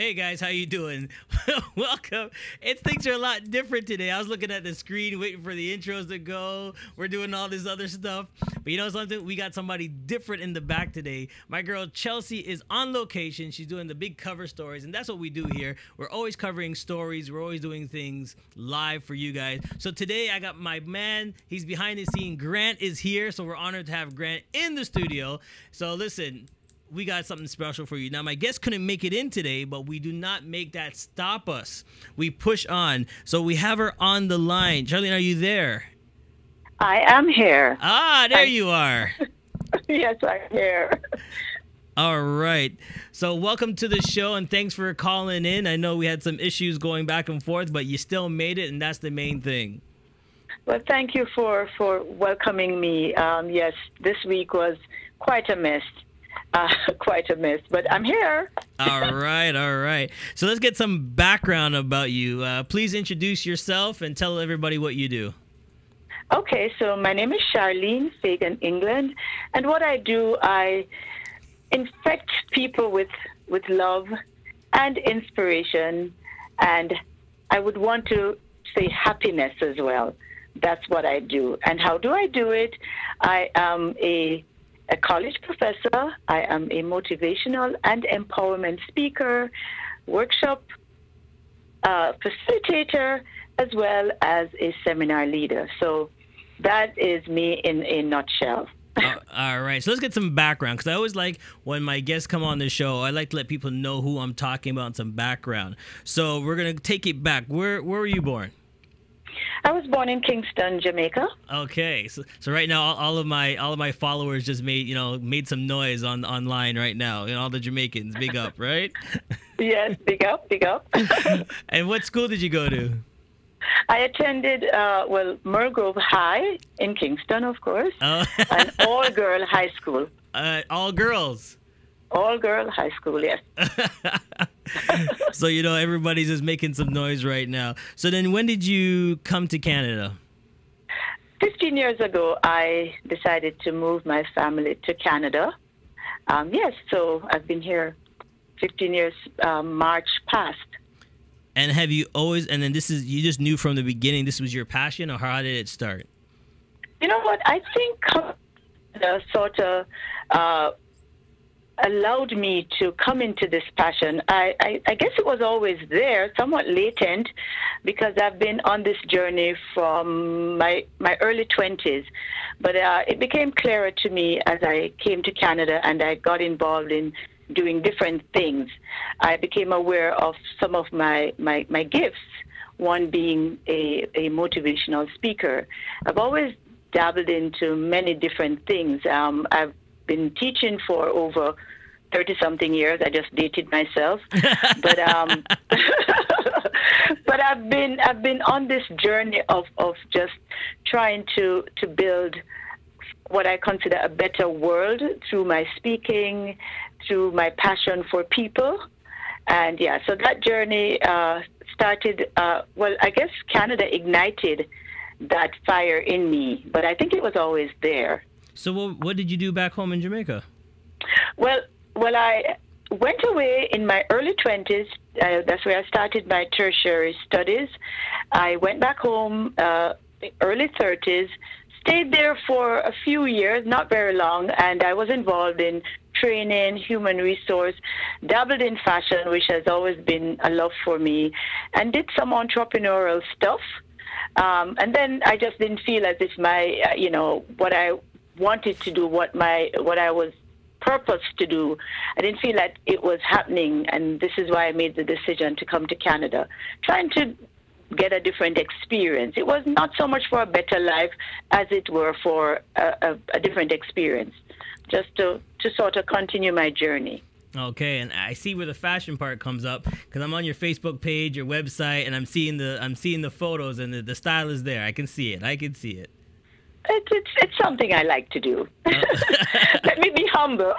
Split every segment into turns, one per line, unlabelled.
Hey guys, how you doing? Welcome. Things are a lot different today. I was looking at the screen, waiting for the intros to go. We're doing all this other stuff, but you know something? We got somebody different in the back today. My girl Chelsea is on location. She's doing the big cover stories, and that's what we do here. We're always covering stories. We're always doing things live for you guys. So today I got my man. He's behind the scene. Grant is here, so we're honored to have Grant in the studio. So listen. We got something special for you. Now, my guest couldn't make it in today, but we do not make that stop us. We push on. So we have her on the line. Sharlene, are you there?
I am here.
Ah, there you are.
Yes, I'm here.
All right. So welcome to the show, and thanks for calling in. I know we had some issues going back and forth, but you still made it, and that's the main thing.
Well, thank you for welcoming me. Yes, this week was quite a mess. But I'm here.
All right. So let's get some background about you. Please introduce yourself and tell everybody what you do.
Okay, so my name is Sharlene Fagan, England, and what I do, I infect people with love and inspiration, and I would want to say happiness as well. That's what I do. And how do I do it? I am a college professor. I am a motivational and empowerment speaker, workshop facilitator, as well as a seminar leader. So that is me in a nutshell.
All right. So let's get some background, because I always like when my guests come on the show, I like to let people know who I'm talking about and some background. So we're going to take it back. Where were you born?
I was born in Kingston, Jamaica.
Okay, so right now all of my followers just made some noise online right now, and all the Jamaicans, big up, right?
Yes, big up.
And what school did you go to?
I attended Mergrove High in Kingston, of course, an all-girl high school.
All girls.
All-girl high school, yes.
So, everybody's just making some noise right now. So then when did you come to Canada?
15 years ago, I decided to move my family to Canada. Yes, so I've been here 15 years, March past.
And have you always, and then you just knew from the beginning this was your passion, or how did it start?
You know what? I think Canada sort of allowed me to come into this passion. I guess it was always there, somewhat latent, because I've been on this journey from my early 20s. But it became clearer to me as I came to Canada and I got involved in doing different things. I became aware of some of my gifts, one being a motivational speaker. I've always dabbled into many different things. I've been teaching for over 30-something years. I just dated myself, but but I've been on this journey of just trying to build what I consider a better world through my speaking, through my passion for people, and yeah. So that journey started. I guess Canada ignited that fire in me, but I think it was always there.
So what did you do back home in Jamaica?
Well, I went away in my early 20s. That's where I started my tertiary studies. I went back home early 30s, stayed there for a few years, not very long, and I was involved in training, human resource, dabbled in fashion, which has always been a love for me, and did some entrepreneurial stuff. And then I just didn't feel as if my, what I wanted to do, what I was purposed to do, I didn't feel that it was happening, and this is why I made the decision to come to Canada, trying to get a different experience. It was not so much for a better life as it were for a different experience, just to sort of continue my journey.
Okay, and I see where the fashion part comes up, because I'm on your Facebook page, your website, and I'm seeing the photos, and the style is there. I can see it.
It's something I like to do. Let me be humble.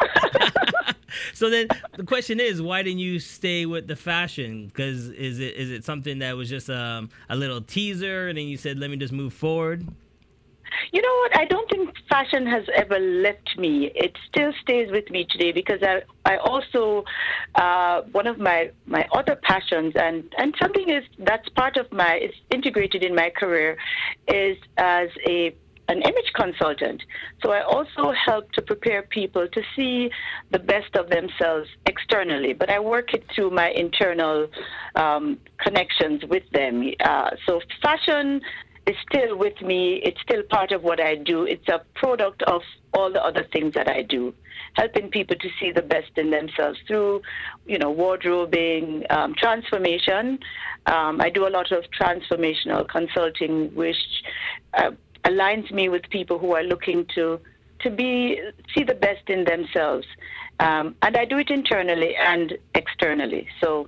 So then the question is, why didn't you stay with the fashion? Because is it something that was just a little teaser, and then you said, let me just move forward?
You know what? I don't think fashion has ever left me. It still stays with me today because I also, one of my other passions and something that's part of it's integrated in my career is as an image consultant. So I also help to prepare people to see the best of themselves externally, but I work it through my internal connections with them. So fashion is still with me. It's still part of what I do. It's a product of all the other things that I do, helping people to see the best in themselves through, wardrobing, transformation. I do a lot of transformational consulting, which aligns me with people who are looking to see the best in themselves, and I do it internally and externally. So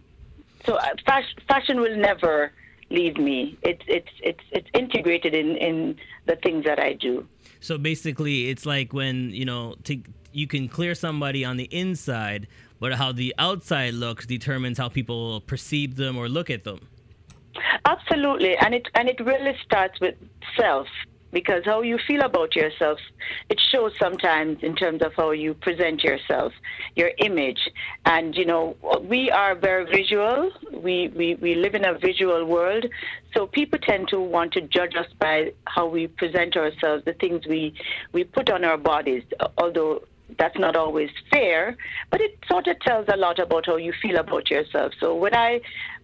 fashion will never leave me. It's integrated in the things that I do.
So basically, it's like when you can clear somebody on the inside, but how the outside looks determines how people perceive them or look at them.
Absolutely, and it really starts with self. Because how you feel about yourself, it shows sometimes in terms of how you present yourself, your image. And, we are very visual. We live in a visual world. So people tend to want to judge us by how we present ourselves, the things we put on our bodies, although that's not always fair. But it sort of tells a lot about how you feel about yourself. So when I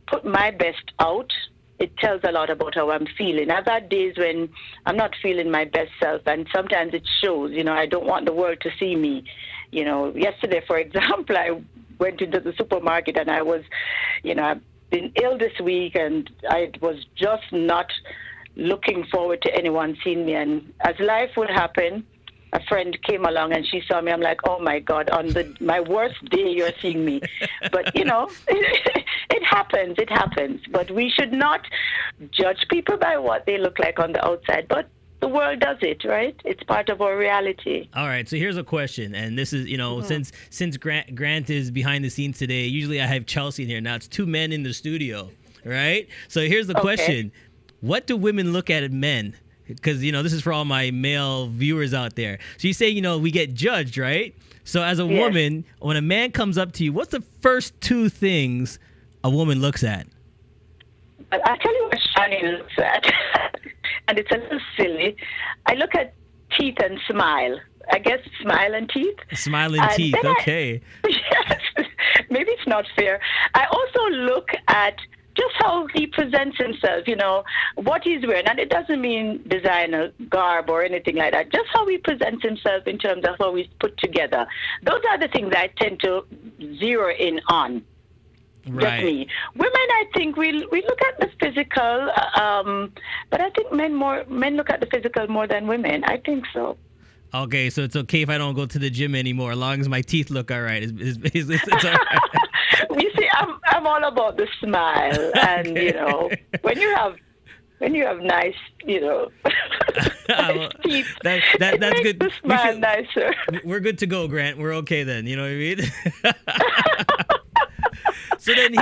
put my best out, it tells a lot about how I'm feeling. I've had days when I'm not feeling my best self, and sometimes it shows. I don't want the world to see me. Yesterday, for example, I went into the supermarket and I was, I've been ill this week, and I was just not looking forward to anyone seeing me. And as life would happen, a friend came along and she saw me. I'm like, oh my God, on my worst day, you're seeing me. But, it happens. It happens. But we should not judge people by what they look like on the outside. But the world does it, right? It's part of our reality.
All right. So here's a question. And this is, since Grant is behind the scenes today, usually I have Chelsea in here. Now it's two men in the studio, right? So here's the question. What do women look at in men? Because, this is for all my male viewers out there. So you say, we get judged, right? So as a woman, when a man comes up to you, what's the first two things a woman looks at?
I'll tell you what Sharlene looks at. And it's a little silly. I look at teeth and smile. I guess smile and teeth.
Smile and teeth, okay.
Yes. Maybe it's not fair. I also look at just how he presents himself, what he's wearing. And it doesn't mean designer garb or anything like that. Just how he presents himself in terms of how he's put together. Those are the things I tend to zero in on.
Right.
Just me. Women, I think we look at the physical, but I think men look at the physical more than women. I think so.
Okay, so it's okay if I don't go to the gym anymore, as long as my teeth look all right. It's all right.
You see, I'm all about the smile, and when you have nice, teeth,
that's good.
The smile nicer.
We're good to go, Grant. We're okay then. You know what I mean? So then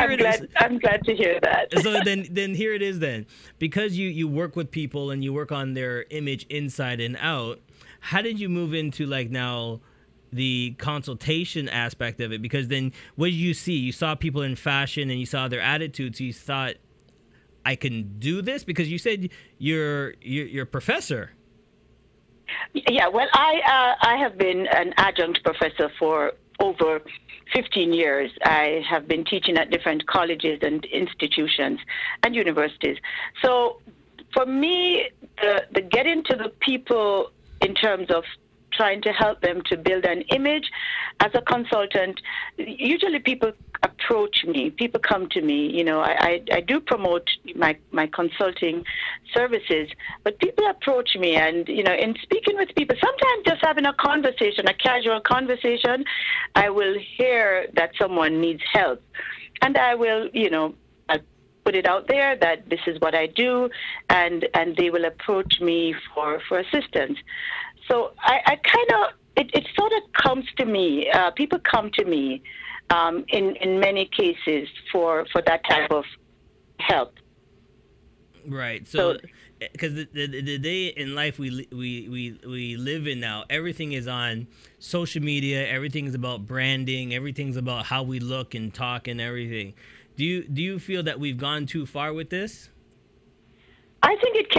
I'm glad to hear that.
So then here it is then. Because you work with people and you work on their image inside and out, how did you move into now the consultation aspect of it? Because then what did you see? You saw people in fashion and you saw their attitudes. So you thought, I can do this? Because you said you're a professor.
Yeah, well, I have been an adjunct professor for over 15 years. I have been teaching at different colleges and institutions and universities. So for me, the getting to the people in terms of trying to help them to build an image as a consultant, usually people approach me, people come to me. I do promote my consulting services, but people approach me, and in speaking with people, sometimes just having a conversation, a casual conversation, I will hear that someone needs help, and I will I'll put it out there that this is what I do, and they will approach me for assistance. So I kind of, it sort of comes to me. People come to me in many cases for that type of help.
Right. So, because the day in life we live in now, everything is on social media. Everything is about branding. Everything's about how we look and talk and everything. Do you feel that we've gone too far with this?
I think it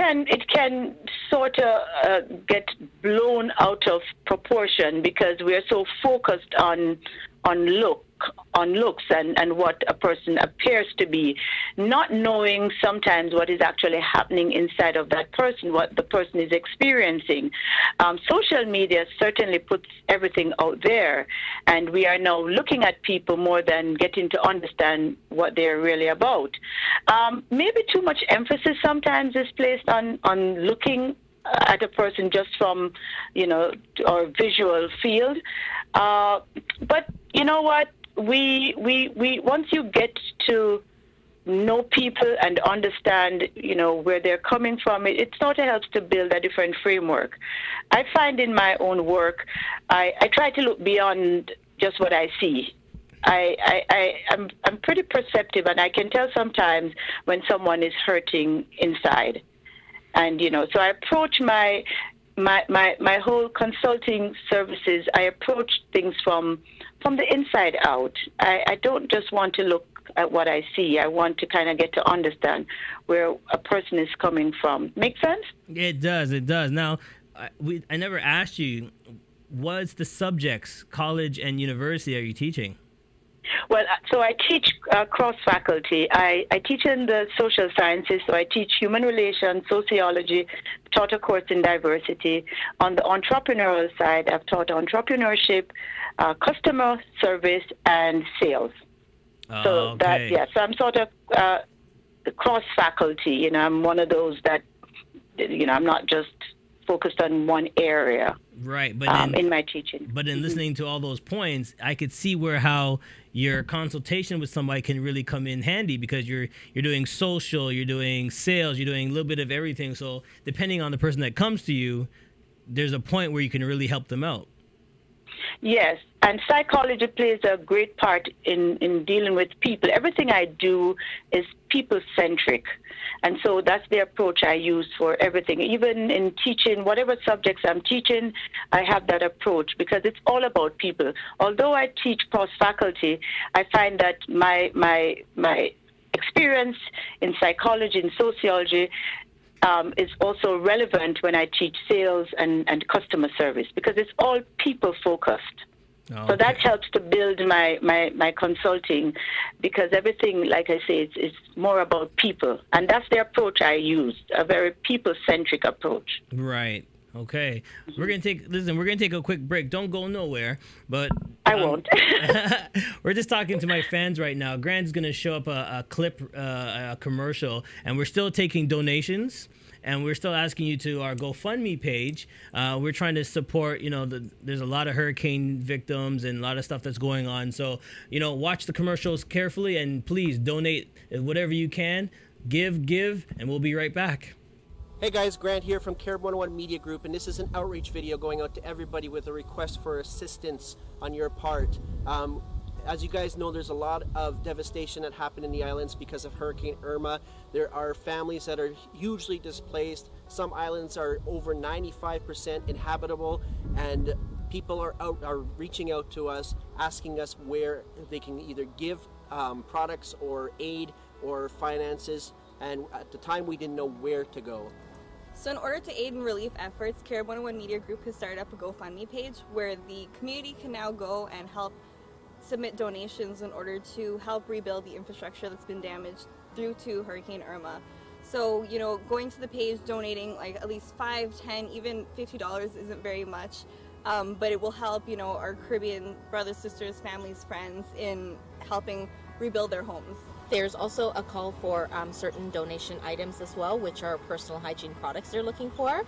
can sort of get blown out of proportion because we are so focused on looks and what a person appears to be, not knowing sometimes what is actually happening inside of that person, what the person is experiencing. Social media certainly puts everything out there, and we are now looking at people more than getting to understand what they're really about. Maybe too much emphasis sometimes is placed on looking at a person just from, our visual field. But you know what? We once you get to know people and understand, where they're coming from, it sort of helps to build a different framework. I find in my own work, I try to look beyond just what I see. I'm pretty perceptive, and I can tell sometimes when someone is hurting inside. And, so I approach my whole consulting services, I approach things from the inside out. I don't just want to look at what I see. I want to kind of get to understand where a person is coming from. Make sense?
It does. Now, I never asked you, what's the subjects, college and university, are you teaching?
Well, so I teach cross-faculty. I teach in the social sciences, so I teach human relations, sociology, taught a course in diversity. On the entrepreneurial side, I've taught entrepreneurship, customer service, and sales. So I'm sort of cross-faculty. I'm one of those that, I'm not just focused on one area.
Right, but
in my teaching.
But in listening to all those points, I could see how your consultation with somebody can really come in handy, because you're doing social, you're doing sales, you're doing a little bit of everything. So depending on the person that comes to you, there's a point where you can really help them out.
Yes, and psychology plays a great part in dealing with people. Everything I do is people-centric, and so that's the approach I use for everything. Even in teaching, whatever subjects I'm teaching, I have that approach because it's all about people. Although I teach cross-faculty, I find that my experience in psychology and sociology is also relevant when I teach sales and customer service, because it's all people focused. Oh, so that helps to build my consulting, because everything, like I say, it's more about people. And that's the approach I use, a very people-centric approach.
Right. Okay. We're going to take a quick break. Don't go nowhere, but
I won't.
We're just talking to my fans right now. Grant's going to show up a clip, a commercial, and we're still taking donations. And we're still asking you to our GoFundMe page. We're trying to support, there's a lot of hurricane victims and a lot of stuff that's going on. So, watch the commercials carefully, and please donate whatever you can. Give, and we'll be right back.
Hey guys, Grant here from Carib 101 Media Group, and this is an outreach video going out to everybody with a request for assistance on your part. As you guys know, there's a lot of devastation that happened in the islands because of Hurricane Irma. There are families that are hugely displaced. Some islands are over 95% inhabitable, and people are reaching out to us, asking us where they can either give products or aid or finances, and at the time we didn't know where to go.
So in order to aid in relief efforts, Carib 101 Media Group has started up a GoFundMe page where the community can now go and help submit donations in order to help rebuild the infrastructure that's been damaged due to Hurricane Irma. So, going to the page, donating like at least $5, $10, even $50 isn't very much, but it will help, our Caribbean brothers, sisters, families, friends in helping rebuild their homes.
There's also a call for certain donation items as well, which are personal hygiene products they're looking for.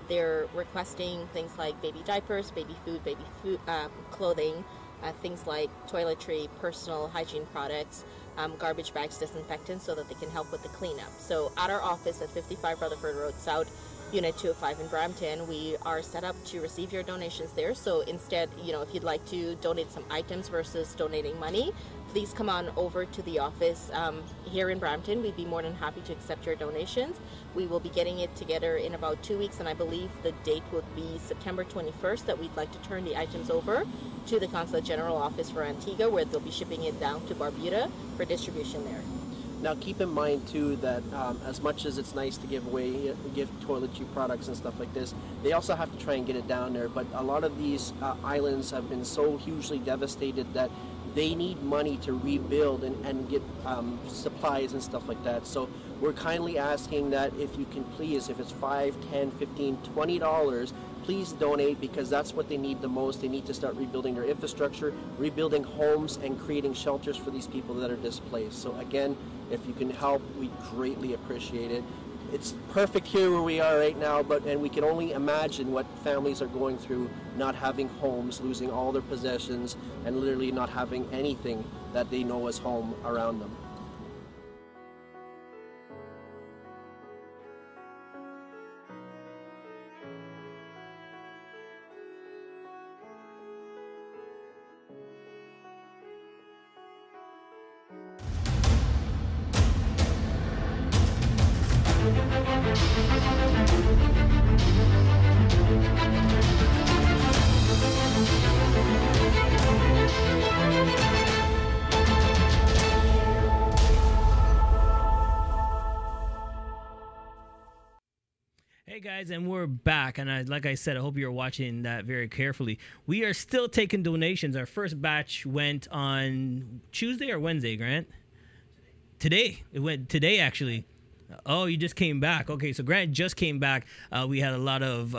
They're requesting things like baby diapers, baby food, clothing, things like toiletry, personal hygiene products, garbage bags, disinfectants, so that they can help with the cleanup. So at our office at 55 Rutherford Road South, Unit 205 in Brampton, we are set up to receive your donations there. So instead, if you'd like to donate some items versus donating money, please come on over to the office here in Brampton. We'd be more than happy to accept your donations. We will be getting it together in about 2 weeks, and I believe the date would be September 21st that we'd like to turn the items over to the Consulate General Office for Antigua, where they'll be shipping it down to Barbuda for distribution there.
Now, keep in mind too that as much as it's nice to give toiletry products and stuff like this, they also have to try and get it down there. But a lot of these islands have been so hugely devastated that they need money to rebuild and get supplies and stuff like that. So we're kindly asking that if you can please, if it's $5, $10, $15, $20, please donate, because that's what they need the most. They need to start rebuilding their infrastructure, rebuilding homes, and creating shelters for these people that are displaced. So again, if you can help, we greatly appreciate it. It's perfect here where we are right now, and we can only imagine what families are going through, not having homes, losing all their possessions, and literally not having anything that they know as home around them.
Hey guys, and we're back, and like I said, I hope you're watching that very carefully. We are still taking donations. Our first batch went on Tuesday or Wednesday, Grant? Today. It went today, actually. Oh, you just came back. Okay, so Grant just came back. We had a lot of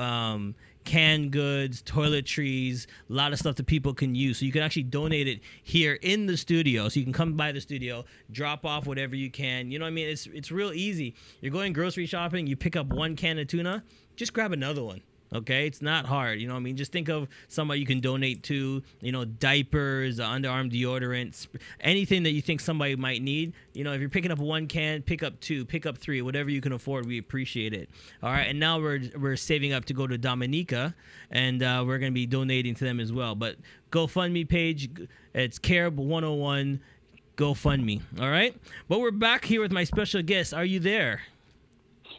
canned goods, toiletries, a lot of stuff that people can use. So you can actually donate it here in the studio. So you can come by the studio, drop off whatever you can. You know what I mean? It's real easy. You're going grocery shopping, you pick up one can of tuna, just grab another one. Okay, it's not hard. You know what I mean? Just think of somebody you can donate to, you know, diapers, underarm deodorants, anything that you think somebody might need. You know, if you're picking up one can, pick up two, pick up three, whatever you can afford. We appreciate it. All right, and now we're saving up to go to Dominica, and we're going to be donating to them as well. But GoFundMe page, it's Carib 101 GoFundMe. All right, but we're back here with my special guest. Are you there?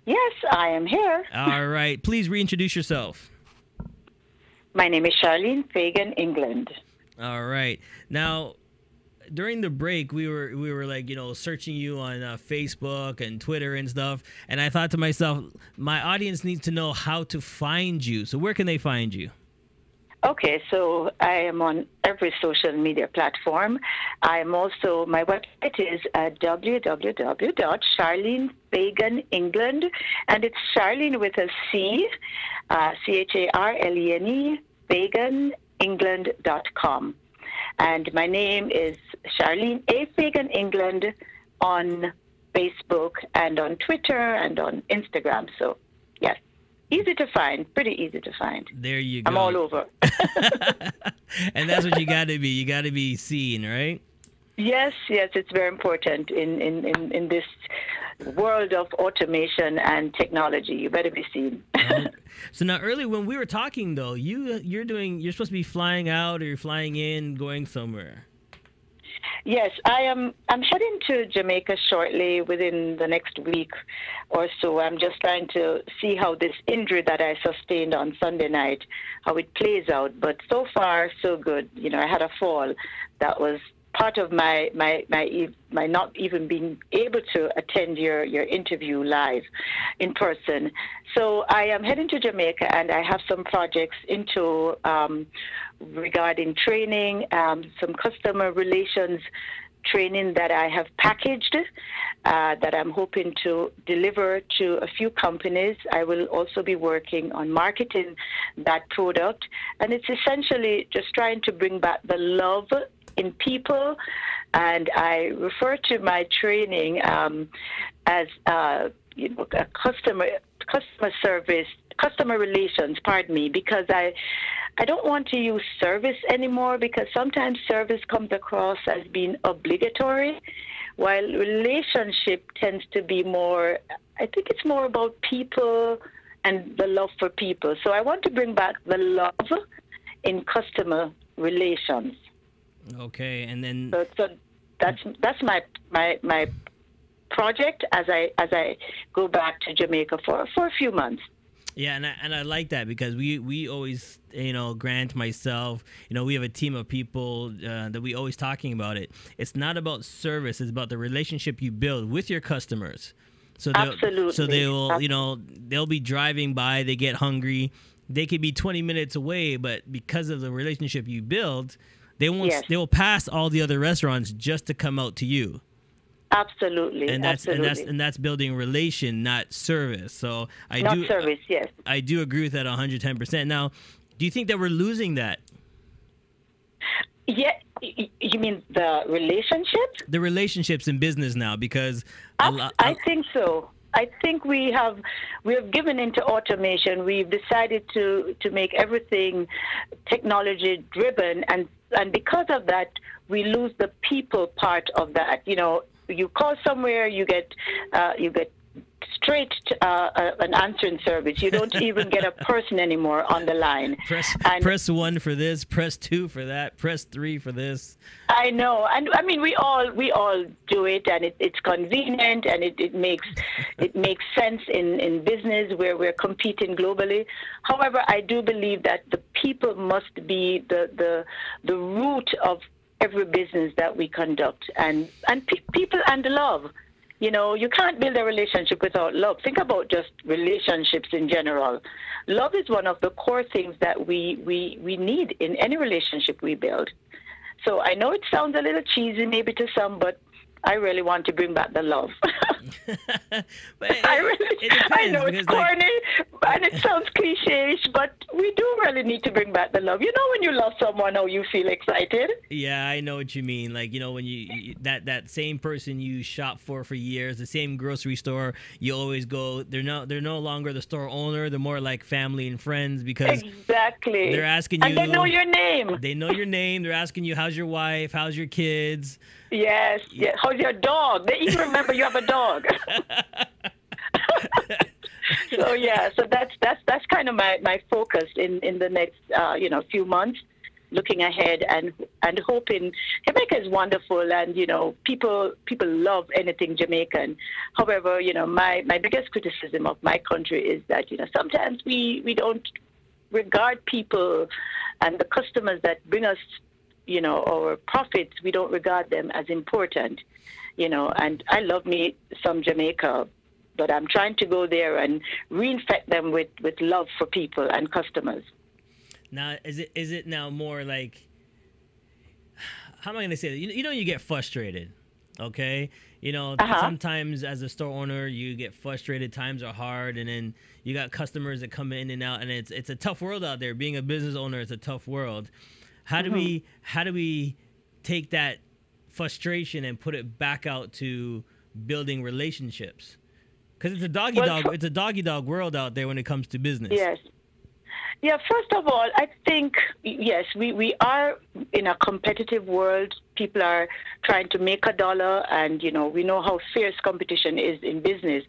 Yes, I am here.
All right. Please reintroduce yourself.
My name is Sharlene Fagan, England.
All right. Now, during the break, we were like, you know, searching you on Facebook and Twitter and stuff. And I thought to myself, my audience needs to know how to find you. So where can they find you?
Okay, so I am on every social media platform. I am also, my website is www.Sharlene Fagan England, and it's Sharlene with a C, Charlene, FaganEngland.com. And my name is Sharlene A. Fagan England on Facebook and on Twitter and on Instagram. So, yes. Easy to find, pretty easy to find.
There you go.
I'm all over.
And that's what you got to be. You got to be seen, right?
Yes, it's very important in this world of automation and technology. You better be seen.
So now, earlier when we were talking, though, you're supposed to be flying out, or you're flying in, going somewhere.
Yes, I'm heading to Jamaica shortly, within the next week or so. I'm just trying to see how this injury that I sustained on Sunday night, how it plays out. But so far, so good. You know, I had a fall that was part of my not even being able to attend your interview live in person. So I am heading to Jamaica, and I have some projects into regarding training, some customer relations training that I have packaged that I'm hoping to deliver to a few companies. I will also be working on marketing that product, and it's essentially just trying to bring back the love in people. And I refer to my training as a customer relations, because I don't want to use service anymore, because sometimes service comes across as being obligatory, while relationship tends to be more, I think it's more about people and the love for people. So I want to bring back the love in customer relations.
Okay, and then
that's my project as I go back to Jamaica for a few months.
Yeah, and I like that because we always, Grant, myself, we have a team of people that we always talking about it. It's not about service; it's about the relationship you build with your customers. So they'll be driving by, they get hungry, they could be 20 minutes away, but because of the relationship you build, they will pass all the other restaurants just to come out to you.
Absolutely,
and that's building relation, not service. So I do agree with that 110%. Now, do you think that we're losing that?
Yeah, you mean the relationships?
The relationships in business now, because
I think so. I think we have given into automation. We've decided to make everything technology driven, and because of that, we lose the people part of that. You call somewhere, you get straight an answering service. You don't even get a person anymore on the line.
Press 1 for this, press 2 for that, press 3 for this.
I know, and I mean we all do it, and it's convenient, and it makes sense in business where we're competing globally. However, I do believe that the people must be the root of every business that we conduct, and people and love. You can't build a relationship without love. Think about just relationships in general. Love is one of the core things that we need in any relationship we build. So I know it sounds a little cheesy maybe to some, but I really want to bring back the love. I know it's corny, and it sounds cliche-ish, but we do really need to bring back the love. When you love someone, how you feel excited.
Yeah, I know what you mean. Like, when you that same person you shop for years, the same grocery store you always go. They're no longer the store owner. They're more like family and friends, because
exactly
they're asking you.
And they know your name.
They know your name. They're asking you, how's your wife? How's your kids?
Yes. How's your dog? They even remember you have a dog. So that's kind of my focus in the next few months, looking ahead and hoping. Jamaica is wonderful, and people love anything Jamaican. However, my biggest criticism of my country is that sometimes we don't regard people and the customers that bring us our profits. We don't regard them as important, and I love me some Jamaica, but I'm trying to go there and reinfect them with love for people and customers.
Now, is it now more like, how am I going to say that? You get frustrated, okay? Sometimes as a store owner, you get frustrated. Times are hard, and then you got customers that come in and out, and it's a tough world out there. Being a business owner is a tough world. How do we take that frustration and put it back out to building relationships? Because it's a doggy dog world out there when it comes to business.
Yes. Yeah, first of all, I think, yes, we are in a competitive world. People are trying to make a dollar, and, we know how fierce competition is in business.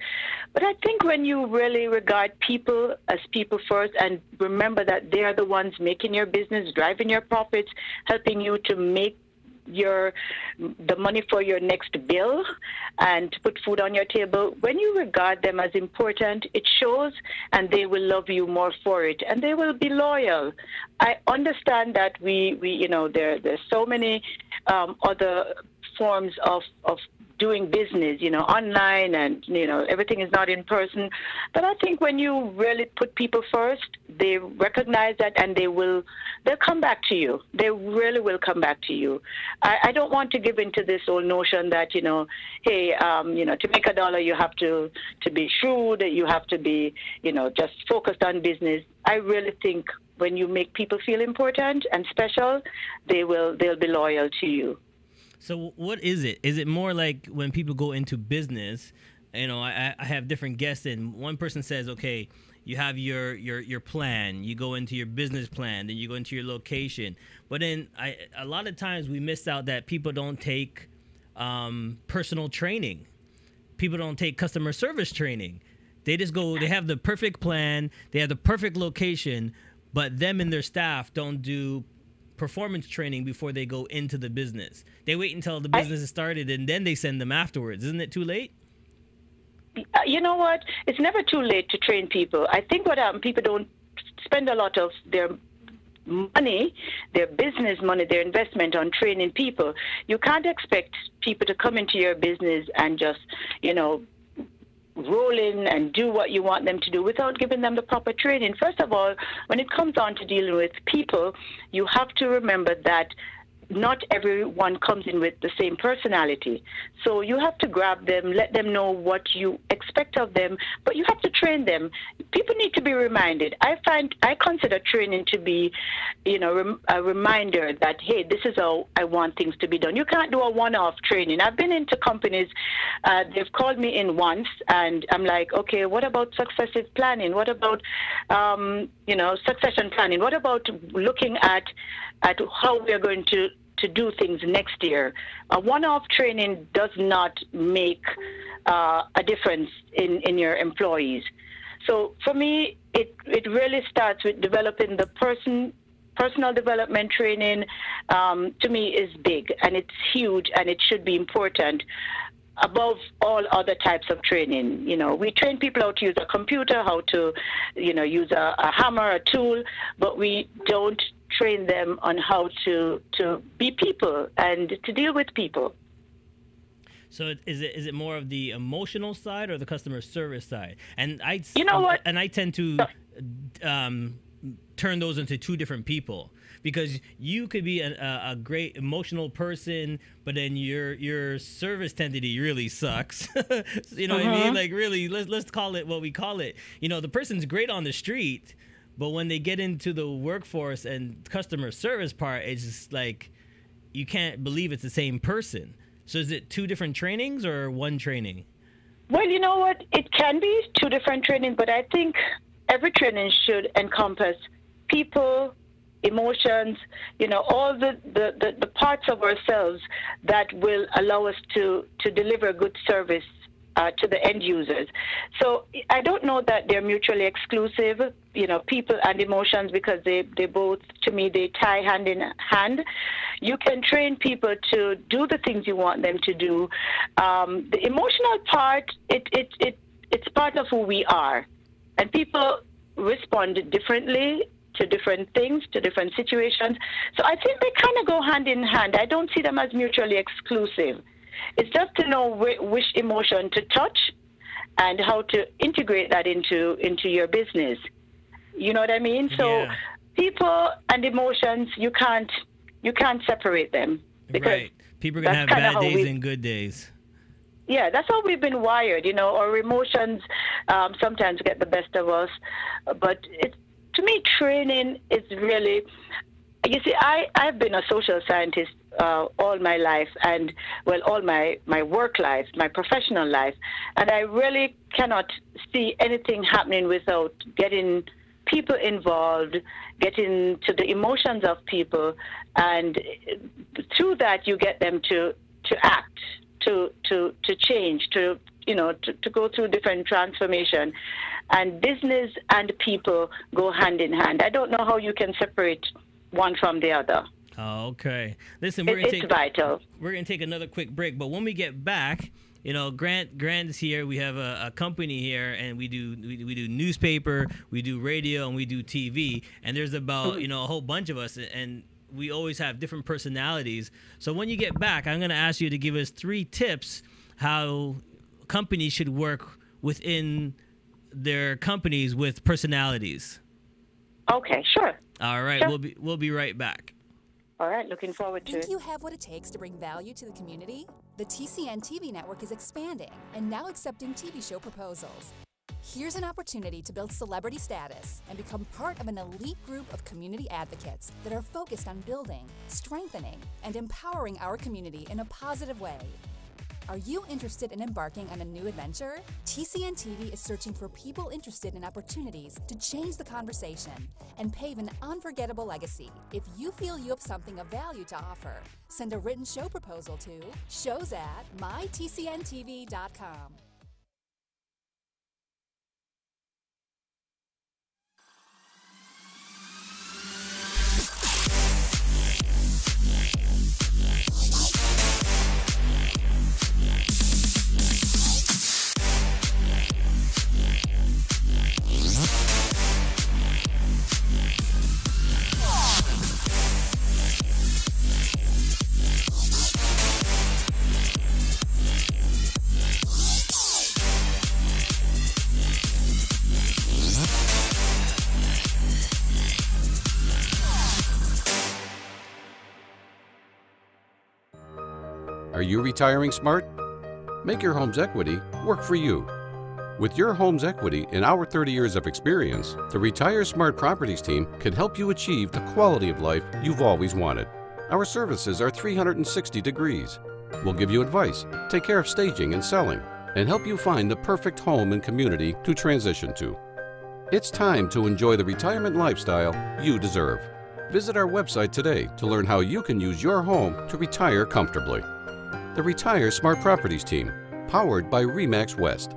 But I think when you really regard people as people first and remember that they are the ones making your business, driving your profits, helping you to make the money for your next bill and to put food on your table, when you regard them as important, it shows, and they will love you more for it, and they will be loyal. I understand that there's so many other forms of doing business, online, and everything is not in person. But I think when you really put people first, they recognize that, and they'll come back to you. They really will come back to you. I don't want to give into this whole notion that hey, to make a dollar you have to be shrewd, you have to be just focused on business. I really think when you make people feel important and special, they'll be loyal to you.
So what is it? Is it more like when people go into business, I have different guests, and one person says, okay, you have your plan, you go into your business plan, then you go into your location. But then a lot of times we miss out that people don't take personal training. People don't take customer service training. They just go, they have the perfect plan, they have the perfect location, but them and their staff don't do performance training before they go into the business. They wait until the business is started and then they send them afterwards. Isn't it too late?
You know what? It's never too late to train people. I think what people don't spend a lot of their money, their business money, their investment on training people. You can't expect people to come into your business and just, roll in and do what you want them to do without giving them the proper training. First of all, when it comes down to dealing with people, you have to remember that not everyone comes in with the same personality. So you have to grab them, let them know what you expect of them, but you have to train them. People need to be reminded. I consider training to be, a reminder that, hey, this is how I want things to be done. You can't do a one-off training. I've been into companies, they've called me in once, and I'm like, okay, what about successive planning? What about, succession planning? What about looking at how we are going to do things next year? A one-off training does not make a difference in your employees. So for me, it really starts with developing the personal development training. To me, is big, and it's huge, and it should be important above all other types of training. We train people how to use a computer, how to, use a hammer, a tool, but we don't train them on how to be people and to deal with people.
So is it more of the emotional side or the customer service side? And I tend to turn those into two different people, because you could be a great emotional person, but then your service entity really sucks. You know what I mean? Like, really, let's call it what we call it. The person's great on the street, but when they get into the workforce and customer service part, it's just like you can't believe it's the same person. So is it two different trainings or one training?
Well, you know what? It can be two different trainings, but I think every training should encompass people, emotions, all the parts of ourselves that will allow us to deliver good service to the end users. So I don't know that they're mutually exclusive, people and emotions, because they both, to me, they tie hand in hand. You can train people to do the things you want them to do. The emotional part, it's part of who we are. And people respond differently to different things, to different situations. So I think they kind of go hand in hand. I don't see them as mutually exclusive. It's just to know which emotion to touch and how to integrate that into your business. You know what I mean? So people and emotions, you can't separate them.
Right. People are going to have bad days and good days.
Yeah, that's how we've been wired. Our emotions sometimes get the best of us. But to me, training is really... You see, I've been a social scientist all my life, and, all my work life, my professional life, and I really cannot see anything happening without getting people involved, getting to the emotions of people, and through that you get them to act, to change, to go through different transformation. And business and people go hand in hand. I don't know how you can separate one from the other.
Oh, okay. Listen,
it's vital.
We're gonna take another quick break, but when we get back, Grant is here. We have a company here, and we do newspaper, we do radio, and we do TV. And there's about a whole bunch of us, and we always have different personalities. So when you get back, I'm gonna ask you to give us 3 tips how companies should work within their companies with personalities.
Okay, sure.
All right,
sure.
We'll be right back.
All right, looking forward to it.
Think you have what it takes to bring value to the community? The TCN TV network is expanding and now accepting TV show proposals. Here's an opportunity to build celebrity status and become part of an elite group of community advocates that are focused on building, strengthening, and empowering our community in a positive way. Are you interested in embarking on a new adventure? TCN TV is searching for people interested in opportunities to change the conversation and pave an unforgettable legacy. If you feel you have something of value to offer, send a written show proposal to shows@mytcntv.com.
you retiring smart? Make your home's equity work for you. With your home's equity and our 30 years of experience, the Retire Smart Properties team can help you achieve the quality of life you've always wanted. Our services are 360 degrees. We'll give you advice, take care of staging and selling, and help you find the perfect home and community to transition to. It's time to enjoy the retirement lifestyle you deserve. Visit our website today to learn how you can use your home to retire comfortably. The Retire Smart Properties team, powered by RE/MAX West.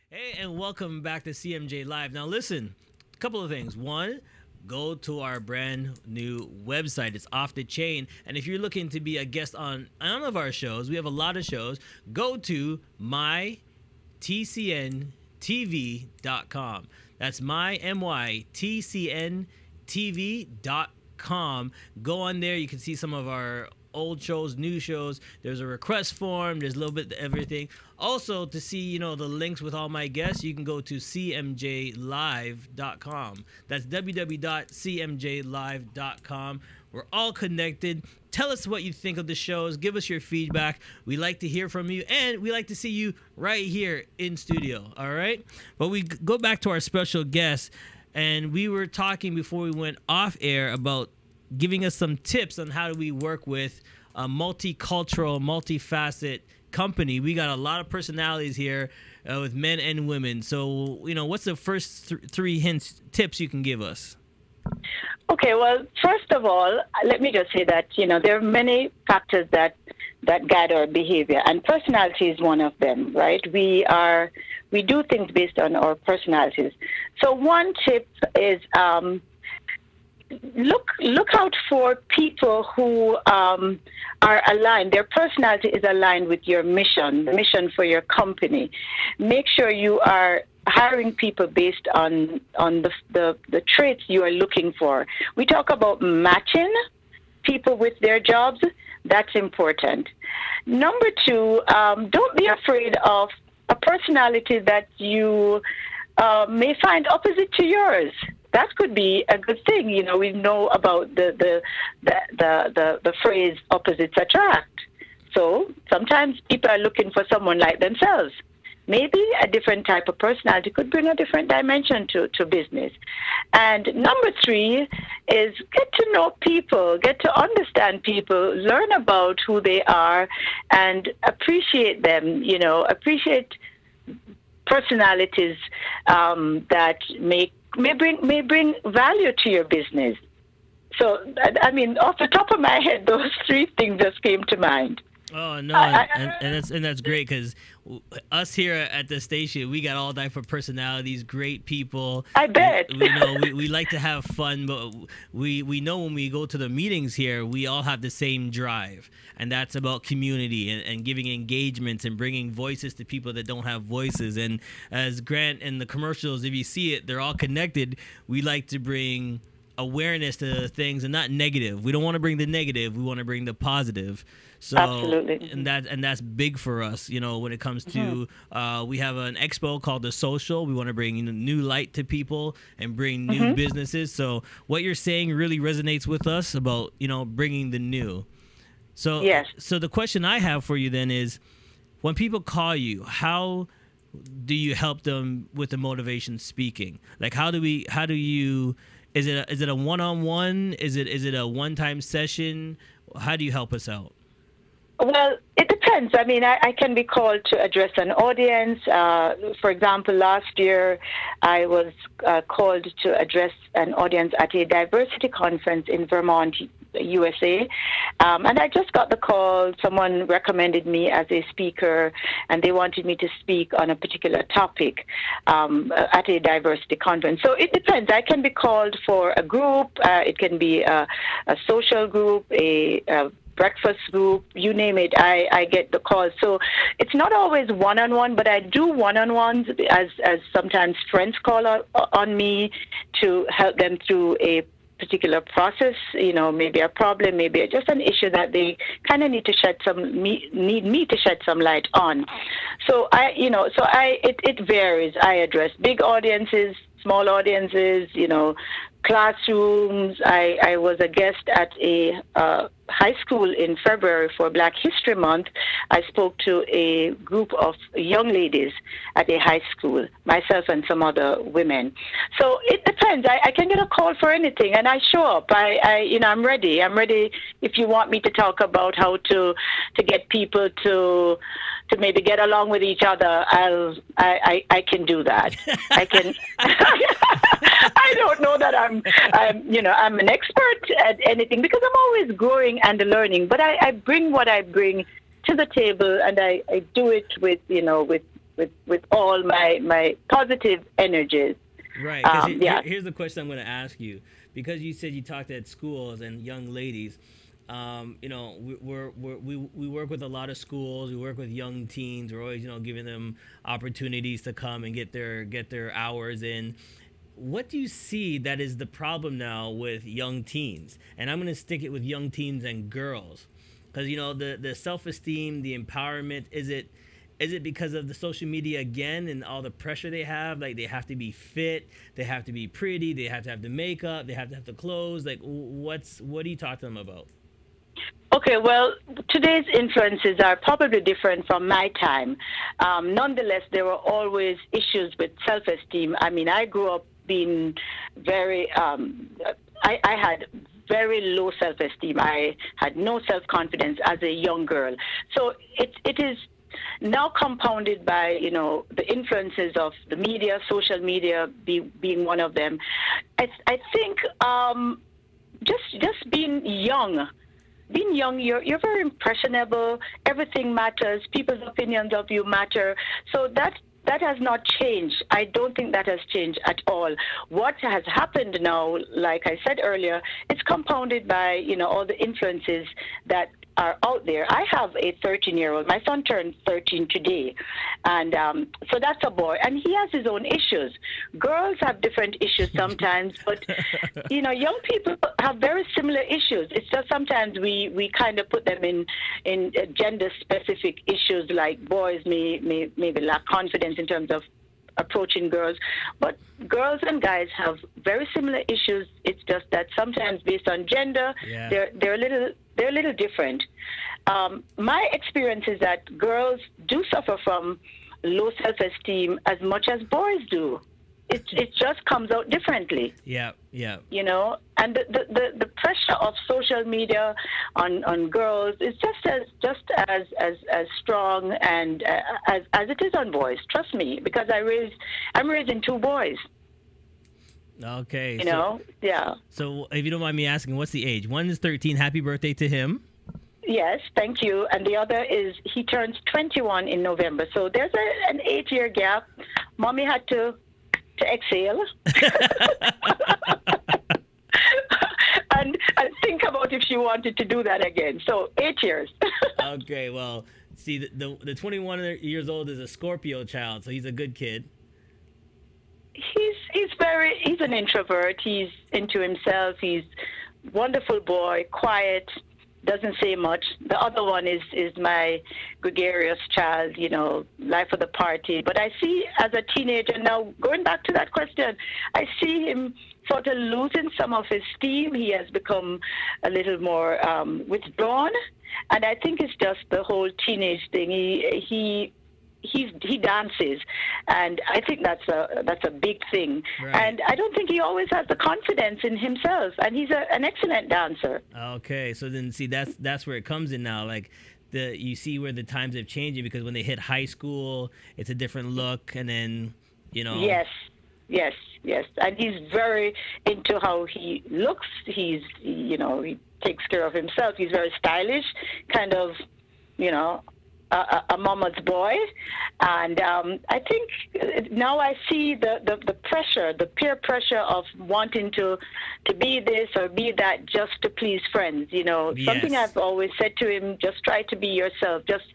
Hey, and welcome back to CMJ Live. Now listen, a couple of things. One, go to our brand new website. It's off the chain. And if you're looking to be a guest on one of our shows, we have a lot of shows, go to mytcntv.com. That's mytcntv.com. Go on there. You can see some of our old shows, new shows. There's a request form. There's a little bit of everything. Also, to see, the links with all my guests, you can go to cmjlive.com. That's www.cmjlive.com. We're all connected. Tell us what you think of the shows. Give us your feedback. We like to hear from you, and we like to see you right here in studio, all right? But we go back to our special guest, and we were talking before we went off air about giving us some tips on how do we work with a multicultural, multifacet company. We got a lot of personalities here with men and women. So, what's the first three tips you can give us?
Okay, well, first of all, let me just say that, there are many factors that guide our behavior, and personality is one of them, right? We do things based on our personalities. So one tip is look out for people who are aligned. Their personality is aligned with your mission, the mission for your company. Make sure you are hiring people based on the traits you are looking for. We talk about matching people with their jobs. That's important. Number two, don't be afraid of a personality that you may find opposite to yours. That could be a good thing. We know about the phrase opposites attract. So sometimes people are looking for someone like themselves. Maybe a different type of personality could bring a different dimension to business. And number three is get to know people, get to understand people, learn about who they are, and appreciate them, appreciate personalities that may bring value to your business. So, off the top of my head, those three things just came to mind.
Oh no, and that's great because us here at the station, we got all type of personalities, great people.
I bet.
We like to have fun, but we know when we go to the meetings here, we all have the same drive, and that's about community and giving engagements and bringing voices to people that don't have voices. And as Grant and the commercials, if you see it, they're all connected. We like to bring awareness to things and not negative. We don't want to bring the negative. We want to bring the positive. So,
absolutely.
And that's big for us, when it comes to, we have an expo called The Social. We want to bring new light to people and bring new businesses. So what you're saying really resonates with us about, bringing the new. So,
yes. So
the question I have for you then is, when people call you, how do you help them with the motivation speaking? Like, how do you, is it a one-on-one? Is it a one-time session? How do you help us out?
Well, it depends. I can be called to address an audience. For example, last year I was called to address an audience at a diversity conference in Vermont, USA. And I just got the call. Someone recommended me as a speaker, and they wanted me to speak on a particular topic at a diversity conference. So it depends. I can be called for a group. It can be a social group, a breakfast group, you name it, I get the call. So it's not always one-on-one, but I do one-on-ones as sometimes friends call on me to help them through a particular process, maybe a problem, maybe just an issue that they kind of need me to shed some light on. So it varies. I address big audiences, small audiences, classrooms. I was a guest at a high school in February for Black History Month. I spoke to a group of young ladies at a high school, myself and some other women. So it depends. I can get a call for anything, and I show up. I'm ready. I'm ready if you want me to talk about how to get people to maybe get along with each other. I can do that. I can. I don't know that I'm an expert at anything, because I'm always growing and learning. But I bring what I bring to the table, and I do it with all my positive energies.
Right. Here's the question I'm going to ask you, because you said you talked at schools and young ladies. We work with a lot of schools. We work with young teens. We're always giving them opportunities to come and get their hours in. What do you see that is the problem now with young teens? And I'm going to stick it with young teens and girls, because the self-esteem, the empowerment, is it because of the social media again and all the pressure they have? Like, they have to be fit, they have to be pretty, they have to have the makeup, they have to have the clothes. Like, what do you talk to them about?
Okay, well, today's influences are probably different from my time. Nonetheless, there were always issues with self-esteem. I mean, I grew up being very, I had very low self-esteem. I had no self-confidence as a young girl. So it is now compounded by, the influences of the media, social media being one of them. I think just being young. Being young, you're very impressionable. Everything matters. People's opinions of you matter. So that has not changed. I don't think that has changed at all. What has happened now, like I said earlier, it's compounded by all the influences that are out there. I have a 13-year-old. My son turned 13 today, and so that's a boy, and he has his own issues. Girls have different issues sometimes, but young people have very similar issues. It's just sometimes we kind of put them in gender-specific issues, like boys maybe lack confidence in terms of approaching girls, but girls and guys have very similar issues. It's just that sometimes based on gender, they're a little different. My experience is that girls do suffer from low self-esteem as much as boys do. It just comes out differently.
Yeah.
And the pressure of social media on girls is just as strong and as it is on boys. Trust me, because I'm raising two boys.
Okay.
Yeah.
So if you don't mind me asking, what's the age? One is 13. Happy birthday to him.
Yes, thank you. And the other he turns 21 in November. So there's an 8-year gap. Mommy had to exhale and think about if she wanted to do that again. So 8 years.
Okay, well, see, the 21 years old is a Scorpio child, so he's a good kid.
He's an introvert. He's into himself. He's a wonderful boy, quiet, doesn't say much. The other one is my gregarious child, life of the party. But I see as a teenager, now going back to that question, I see him sort of losing some of his steam. He has become a little more withdrawn. And I think it's just the whole teenage thing. He dances, and I think that's a big thing. Right. And I don't think he always has the confidence in himself, and he's an excellent dancer.
Okay, so then see that's where it comes in now. Like you see where the times have changed, because when they hit high school, it's a different look, and then
Yes, and he's very into how he looks. He takes care of himself. He's very stylish, kind of, a mama's boy. And I think now I see the pressure, the peer pressure of wanting to be this or be that just to please friends. Yes. Something I've always said to him, just try to be yourself, just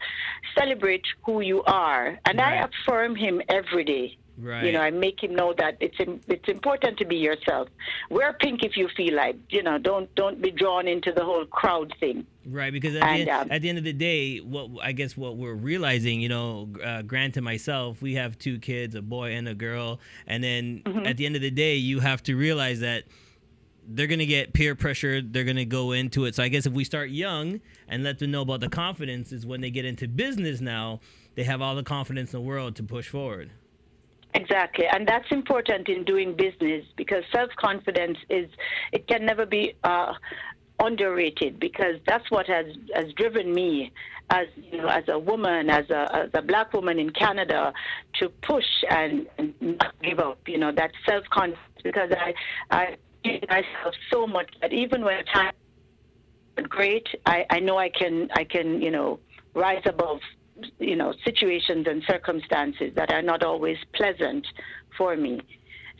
celebrate who you are. And right. I affirm him every day. Right. I make him know that it's important to be yourself. Wear pink if you feel like. Don't be drawn into the whole crowd thing.
Right, because at the end of the day, what we're realizing, Grant and myself, we have two kids, a boy and a girl, and then at the end of the day, you have to realize that they're going to get peer pressure. They're going to go into it. So I guess if we start young and let them know about the confidence, is when they get into business now, they have all the confidence in the world to push forward.
Exactly. And that's important in doing business, because self-confidence it can never be underrated, because that's what has driven me as a woman, as a black woman in Canada, to push and not give up. That self-confidence, because I give myself so much that even when times are great, I know I can rise above situations and circumstances that are not always pleasant for me.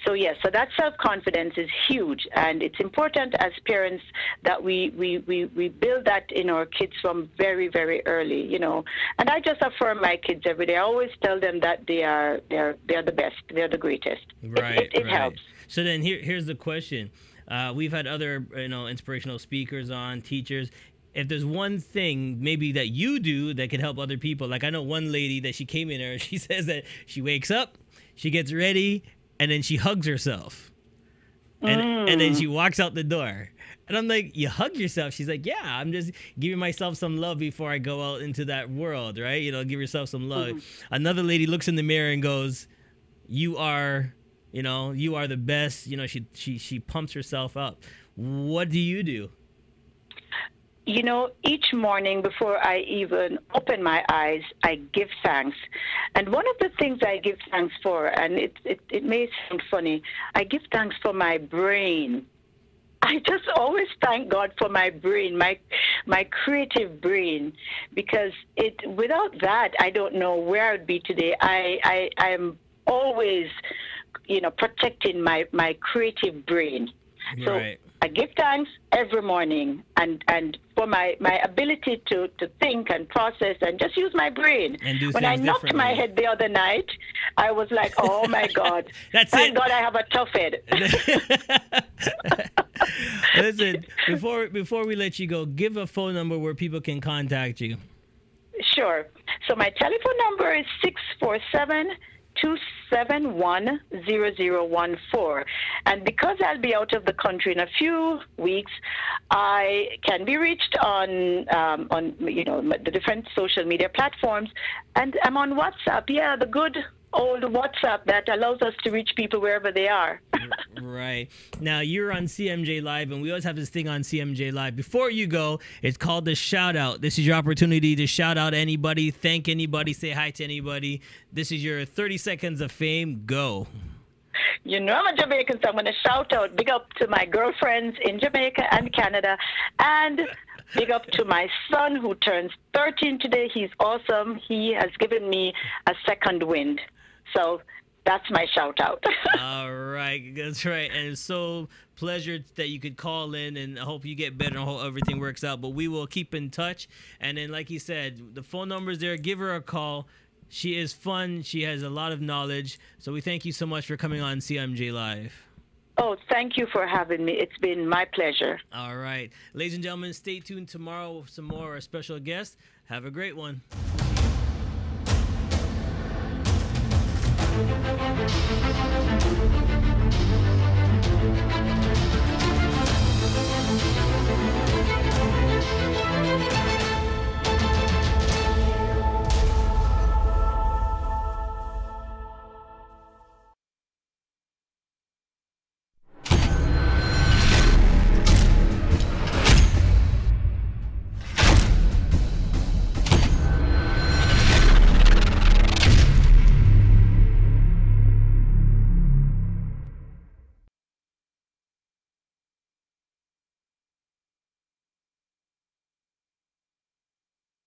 So yes, so that self-confidence is huge, and it's important as parents that we build that in our kids from very, very early, And I just affirm my kids every day. I always tell them that they're the best, they're the greatest.
Right,
it helps.
So then here's the question. We've had other inspirational speakers on, teachers. If there's one thing maybe that you do that can help other people, like I know one lady that she came in here, she says that she wakes up, she gets ready, and then she hugs herself. And then she walks out the door. And I'm like, you hug yourself? She's like, yeah, I'm just giving myself some love before I go out into that world, right? Give yourself some love. Another lady looks in the mirror and goes, you are the best. She pumps herself up. What do you do?
Each morning before I even open my eyes, I give thanks. And one of the things I give thanks for, and it may sound funny, I give thanks for my brain. I just always thank God for my brain, my creative brain, because without that, I don't know where I would be today. I am always, protecting my creative brain. So
right.
I give thanks every morning, and for my ability to think and process and just use my brain.
And do
when I
things
knocked my head the other night, I was like, oh my God. Thank God I have a tough head.
Listen, before we let you go, give a phone number where people can contact you.
Sure. So my telephone number is 647-271-0014. And because I'll be out of the country in a few weeks, I can be reached on the different social media platforms. And I'm on WhatsApp. Yeah, the good old WhatsApp that allows us to reach people wherever they are.
Right. Now, you're on CMJ Live, and we always have this thing on CMJ Live. Before you go, it's called the shout out. This is your opportunity to shout out anybody, thank anybody, say hi to anybody. This is your 30 seconds of fame. Go.
I'm a Jamaican, so I'm going to shout out. Big up to my girlfriends in Jamaica and Canada, and big up to my son who turns 13 today. He's awesome. He has given me a second wind. So that's my shout out.
All right. That's right. And it's so pleasure that you could call in, and I hope you get better and hope everything works out. But we will keep in touch. And then, like you said, the phone number's there. Give her a call. She is fun. She has a lot of knowledge. So we thank you so much for coming on CMJ Live.
Oh, thank you for having me. It's been my pleasure.
All right. Ladies and gentlemen, stay tuned tomorrow with some more special guests. Have a great one.